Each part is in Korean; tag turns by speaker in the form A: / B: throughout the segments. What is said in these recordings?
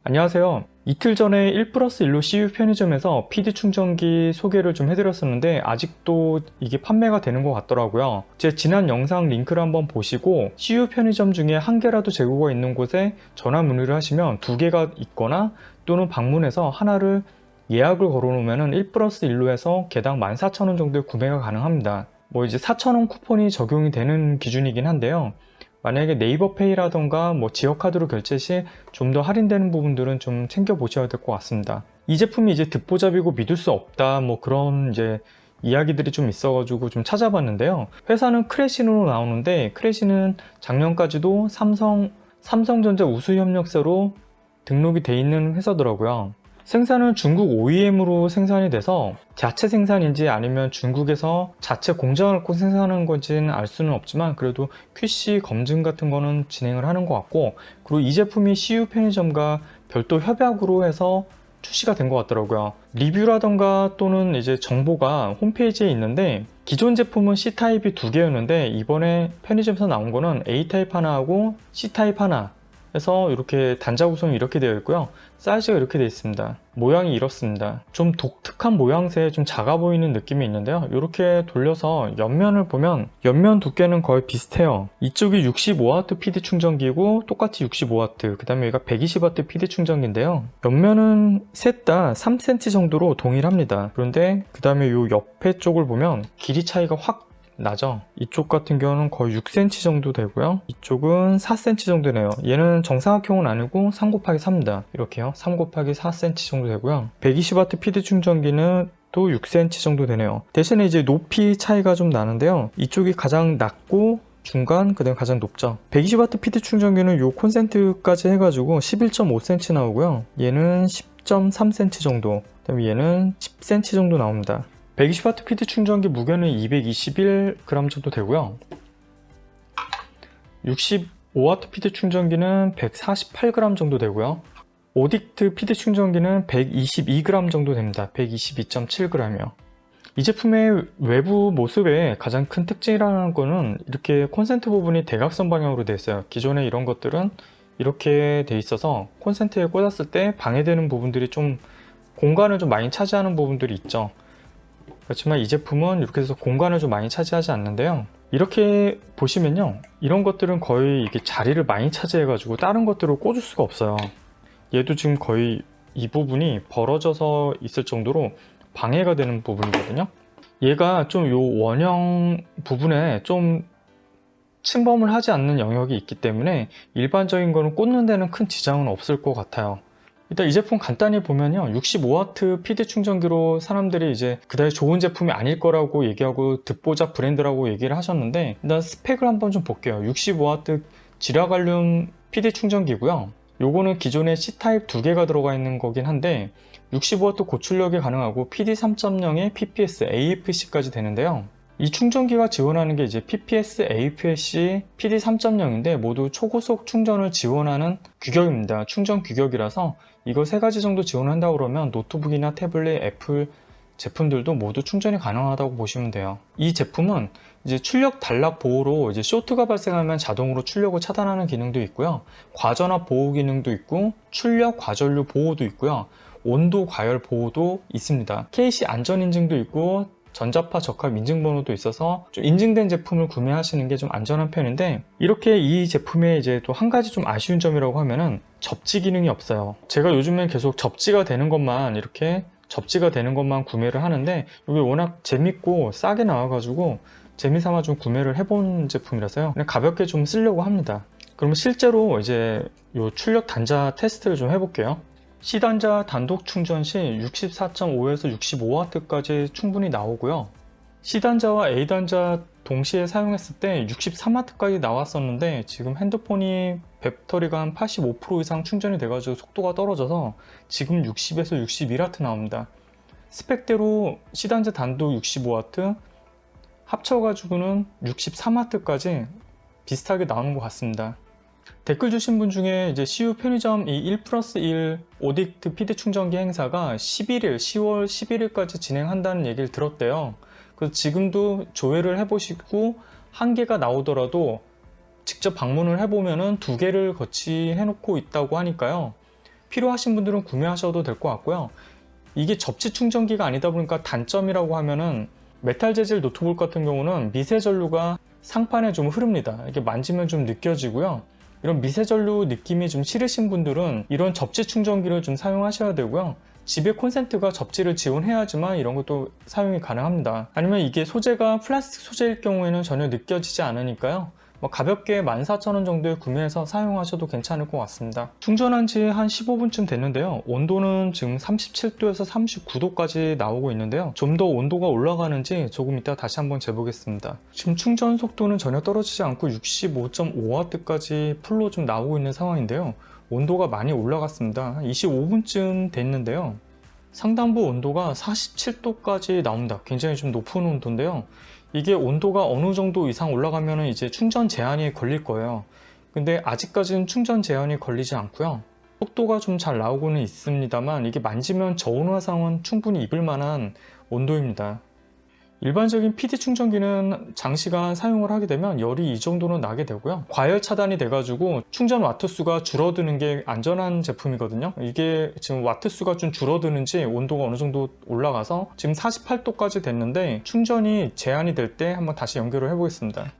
A: 안녕하세요. 이틀 전에 1+1로 CU 편의점에서 PD 충전기 소개를 좀 해드렸었는데 아직도 이게 판매가 되는 것 같더라고요. 제 지난 영상 링크를 한번 보시고 CU 편의점 중에 한 개라도 재고가 있는 곳에 전화 문의를 하시면 두 개가 있거나 또는 방문해서 하나를 예약을 걸어놓으면 1+1로 해서 개당 14,000원 정도의 구매가 가능합니다. 이제 4,000원 쿠폰이 적용이 되는 기준이긴 한데요. 만약에 네이버페이라던가 지역카드로 결제 시 좀 더 할인되는 부분들은 좀 챙겨보셔야 될 것 같습니다. 이 제품이 이제 듣보잡이고 믿을 수 없다 그런 이제 이야기들이 좀 있어가지고 좀 찾아봤는데요. 회사는 크레신으로 나오는데 크레신은 작년까지도 삼성전자 우수협력사로 등록이 돼 있는 회사더라고요. 생산은 중국 OEM으로 생산이 돼서 자체 생산인지 아니면 중국에서 자체 공장을 갖고 생산하는 건지는 알 수는 없지만 그래도 QC 검증 같은 거는 진행을 하는 것 같고, 그리고 이 제품이 CU 편의점과 별도 협약으로 해서 출시가 된 것 같더라고요. 리뷰라던가 또는 이제 정보가 홈페이지에 있는데 기존 제품은 C타입이 두 개였는데 이번에 편의점에서 나온 거는 A타입 하나하고 C타입 하나 해서 이렇게 단자 구성이 이렇게 되어 있고요. 사이즈가 이렇게 되어 있습니다. 모양이 이렇습니다. 좀 독특한 모양새에 좀 작아 보이는 느낌이 있는데요. 이렇게 돌려서 옆면을 보면 옆면 두께는 거의 비슷해요. 이쪽이 65W PD 충전기고 똑같이 65W, 그 다음에 여기가 120W PD 충전기인데요. 옆면은 셋 다 3cm 정도로 동일합니다. 그런데 그 다음에 이 옆에 쪽을 보면 길이 차이가 확 나죠. 이쪽 같은 경우는 거의 6cm 정도 되고요. 이쪽은 4cm 정도 되네요. 얘는 정사각형은 아니고 3×3입니다. 이렇게요. 3×4cm 정도 되고요. 120W PD 충전기는 또 6cm 정도 되네요. 대신에 이제 높이 차이가 좀 나는데요. 이쪽이 가장 낮고 중간, 그 다음에 가장 높죠. 120W PD 충전기는 요 콘센트까지 해가지고 11.5cm 나오고요. 얘는 10.3cm 정도, 그 다음에 얘는 10cm 정도 나옵니다. 120W PD 충전기 무게는 221g 정도 되고요. 65W PD 충전기는 148g 정도 되고요. 오딕트 PD 충전기는 122g 정도 됩니다. 122.7g이요. 이 제품의 외부 모습의 가장 큰 특징이라는 거는 이렇게 콘센트 부분이 대각선 방향으로 되어 있어요. 기존에 이런 것들은 이렇게 돼 있어서 콘센트에 꽂았을 때 방해되는 부분들이 좀 공간을 좀 많이 차지하는 부분들이 있죠. 그렇지만 이 제품은 이렇게 해서 공간을 좀 많이 차지하지 않는데요. 이렇게 보시면요, 이런 것들은 거의 이게 자리를 많이 차지해 가지고 다른 것들을 꽂을 수가 없어요. 얘도 지금 거의 이 부분이 벌어져서 있을 정도로 방해가 되는 부분이거든요. 얘가 좀 요 원형 부분에 좀 침범을 하지 않는 영역이 있기 때문에 일반적인 거는 꽂는 데는 큰 지장은 없을 것 같아요. 일단 이 제품 간단히 보면요, 65W PD 충전기로 사람들이 이제 그다지 좋은 제품이 아닐 거라고 얘기하고 듣보잡 브랜드라고 얘기를 하셨는데, 일단 스펙을 한번 좀 볼게요. 65W 지라갈륨 PD 충전기고요. 요거는 기존에 C타입 두 개가 들어가 있는 거긴 한데 65W 고출력이 가능하고 PD 3.0에 PPS, AFC까지 되는데요. 이 충전기가 지원하는 게 이제 PPS, AFC, PD 3.0인데 모두 초고속 충전을 지원하는 규격입니다. 충전 규격이라서 이거 세 가지 정도 지원한다고 그러면 노트북이나 태블릿, 애플 제품들도 모두 충전이 가능하다고 보시면 돼요. 이 제품은 이제 출력 단락 보호로 이제 쇼트가 발생하면 자동으로 출력을 차단하는 기능도 있고요. 과전압 보호 기능도 있고 출력 과전류 보호도 있고요. 온도 과열 보호도 있습니다. KC 안전 인증도 있고 전자파 적합 인증번호도 있어서 좀 인증된 제품을 구매하시는 게 좀 안전한 편인데, 이렇게 이 제품에 이제 또 한 가지 좀 아쉬운 점이라고 하면은 접지 기능이 없어요. 제가 요즘엔 계속 접지가 되는 것만 구매를 하는데 이게 워낙 재밌고 싸게 나와가지고 재미삼아 좀 구매를 해본 제품이라서요. 그냥 가볍게 좀 쓰려고 합니다. 그러면 실제로 이제 요 출력 단자 테스트를 좀 해볼게요. C단자 단독 충전 시 64.5에서 65W까지 충분히 나오고요. C단자와 A단자 동시에 사용했을 때 63W까지 나왔었는데 지금 핸드폰이 배터리가 한 85% 이상 충전이 돼가지고 속도가 떨어져서 지금 60에서 61W 나옵니다. 스펙대로 C단자 단독 65W 합쳐가지고는 63W까지 비슷하게 나오는 것 같습니다. 댓글 주신 분 중에 이제 CU 편의점 이 1+1 오딕트 PD 충전기 행사가 10월 11일까지 진행한다는 얘기를 들었대요. 그래서 지금도 조회를 해보시고 한 개가 나오더라도 직접 방문을 해보면은 두 개를 거치 해놓고 있다고 하니까요. 필요하신 분들은 구매하셔도 될 것 같고요. 이게 접지 충전기가 아니다 보니까 단점이라고 하면은 메탈 재질 노트북 같은 경우는 미세 전류가 상판에 좀 흐릅니다. 이게 만지면 좀 느껴지고요. 이런 미세 전류 느낌이 좀 싫으신 분들은 이런 접지 충전기를 좀 사용하셔야 되고요. 집에 콘센트가 접지를 지원해야지만 이런 것도 사용이 가능합니다. 아니면 이게 소재가 플라스틱 소재일 경우에는 전혀 느껴지지 않으니까요. 가볍게 14,000원 정도에 구매해서 사용하셔도 괜찮을 것 같습니다. 충전한 지 한 15분쯤 됐는데요. 온도는 지금 37도에서 39도까지 나오고 있는데요. 좀 더 온도가 올라가는지 조금 이따 다시 한번 재보겠습니다. 지금 충전 속도는 전혀 떨어지지 않고 65.5W까지 풀로 좀 나오고 있는 상황인데요. 온도가 많이 올라갔습니다. 한 25분쯤 됐는데요. 상단부 온도가 47도까지 나옵니다. 굉장히 좀 높은 온도인데요. 이게 온도가 어느 정도 이상 올라가면 이제 충전 제한이 걸릴 거예요. 근데 아직까지는 충전 제한이 걸리지 않고요. 속도가 좀 잘 나오고는 있습니다만 이게 만지면 저온 화상은 충분히 입을 만한 온도입니다. 일반적인 PD 충전기는 장시간 사용을 하게 되면 열이 이 정도는 나게 되고요. 과열 차단이 돼가지고 충전 와트 수가 줄어드는 게 안전한 제품이거든요. 이게 지금 와트 수가 좀 줄어드는지 온도가 어느 정도 올라가서 지금 48도까지 됐는데 충전이 제한이 될 때 한번 다시 연결을 해보겠습니다.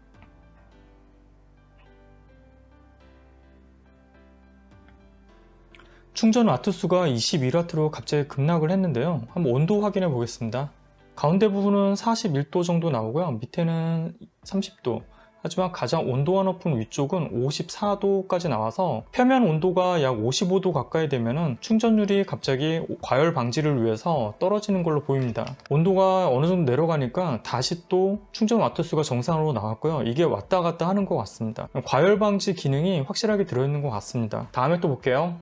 A: 충전 와트 수가 21W로 갑자기 급락을 했는데요. 한번 온도 확인해 보겠습니다. 가운데 부분은 41도 정도 나오고요. 밑에는 30도. 하지만 가장 온도가 높은 위쪽은 54도까지 나와서 표면 온도가 약 55도 가까이 되면 충전율이 갑자기 과열 방지를 위해서 떨어지는 걸로 보입니다. 온도가 어느 정도 내려가니까 다시 또 충전 와트 수가 정상으로 나왔고요. 이게 왔다 갔다 하는 것 같습니다. 과열 방지 기능이 확실하게 들어있는 것 같습니다. 다음에 또 볼게요.